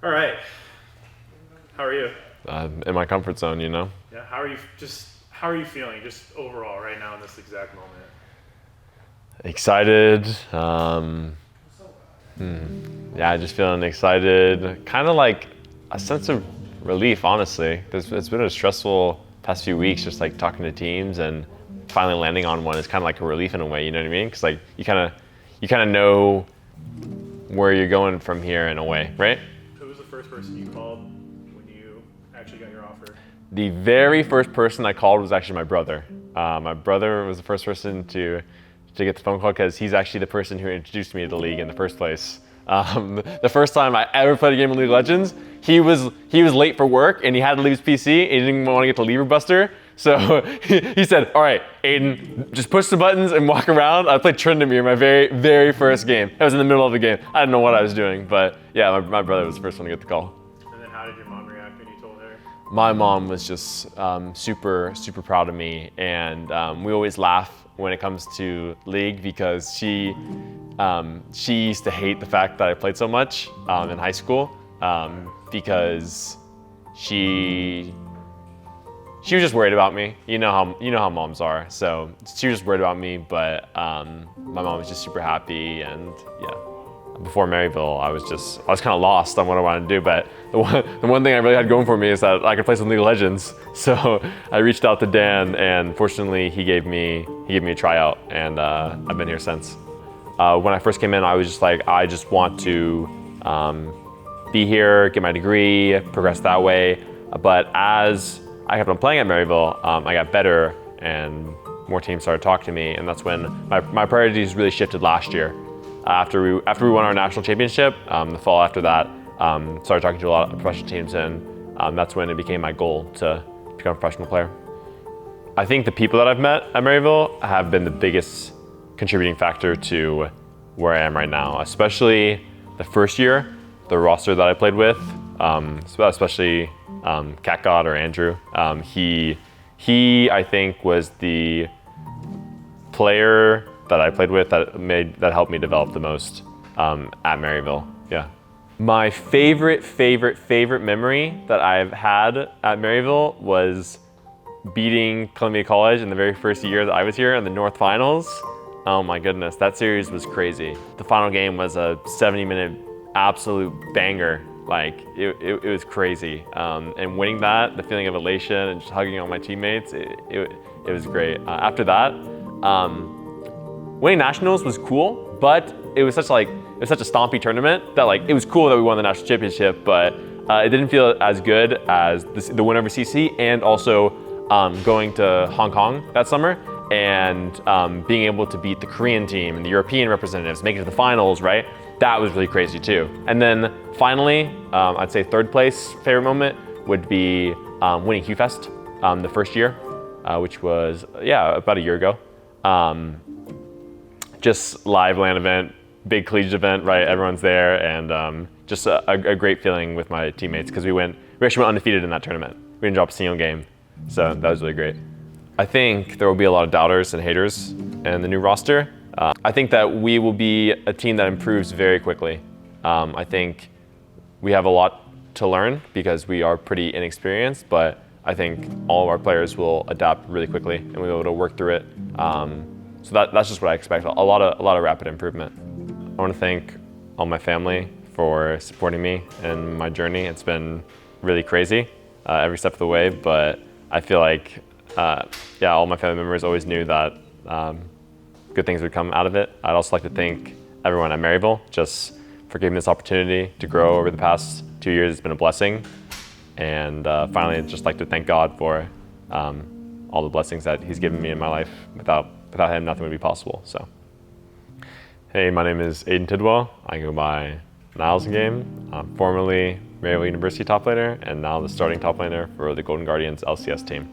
All right. How are you? In my comfort zone, you know. Yeah. How are you feeling just overall right now in this exact moment? Excited. Yeah, just feeling excited. Kind of like a sense of relief, honestly. It's been a stressful past few weeks, just like talking to teams and finally landing on one is kind of like a relief in a way. You know what I mean? Because like you kind of know where you're going from here in a way, right? Who was the first person you called when you actually got your offer? The very first person I called was actually my brother. My brother was the first person to get the phone call because he's actually the person who introduced me to the league in the first place. The first time I ever played a game of League of Legends, he was late for work and he had to leave his PC and he didn't want to get the lever buster. So he said, "All right, Aiden, just push the buttons and walk around." I played Tryndamere my very, very first game. I was in the middle of the game. I didn't know what I was doing, but yeah, my brother was the first one to get the call. And then how did your mom react when you told her? My mom was just super, super proud of me, and we always laugh when it comes to League because she used to hate the fact that I played so much in high school because she was just worried about me. You know how moms are. So she was just worried about me, but my mom was just super happy, and yeah. Before Maryville, I was kind of lost on what I wanted to do, but the one thing I really had going for me is that I could play some League of Legends. So I reached out to Dan, and fortunately he gave me a tryout, and I've been here since. When I first came in, I was just like, I just want to be here, get my degree, progress that way. But as I kept on playing at Maryville, I got better, and more teams started talking to me, and that's when my priorities really shifted last year. After we won our national championship, the fall after that, started talking to a lot of professional teams, and that's when it became my goal to become a professional player. I think the people that I've met at Maryville have been the biggest contributing factor to where I am right now, especially the first year, the roster that I played with, especially Cat God or Andrew. He I think was the player that I played with that helped me develop the most at Maryville. Yeah. My favorite memory that I've had at Maryville was beating Columbia College in the very first year that I was here in the North Finals. Oh my goodness, that series was crazy. The final game was a 70-minute absolute banger. Like it was crazy. And winning that, the feeling of elation and just hugging all my teammates, it was great. After that, winning nationals was cool, but it was such a stompy tournament that like it was cool that we won the national championship, but it didn't feel as good as the win over CC, and also going to Hong Kong that summer and being able to beat the Korean team and the European representatives, make it to the finals, right? That was really crazy too. And then finally, I'd say third place favorite moment would be winning HuFest the first year, which was about a year ago. Just live LAN event, big collegiate event, right? Everyone's there, and just a great feeling with my teammates because we actually went undefeated in that tournament. We didn't drop a single game, so that was really great. I think there will be a lot of doubters and haters in the new roster. I think that we will be a team that improves very quickly. I think we have a lot to learn because we are pretty inexperienced, but I think all of our players will adapt really quickly and we'll be able to work through it. So that's just what I expect, a lot of rapid improvement. I want to thank all my family for supporting me in my journey. It's been really crazy every step of the way, but I feel like all my family members always knew that good things would come out of it. I'd also like to thank everyone at Maryville just for giving me this opportunity to grow over the past 2 years. It's been a blessing. And finally, I'd just like to thank God for all the blessings that He's given me in my life. Without Him, nothing would be possible. So, hey, my name is Aiden Tidwell. I go by Niles in game. I'm formerly Maryville University top laner, and now the starting top laner for the Golden Guardians LCS team.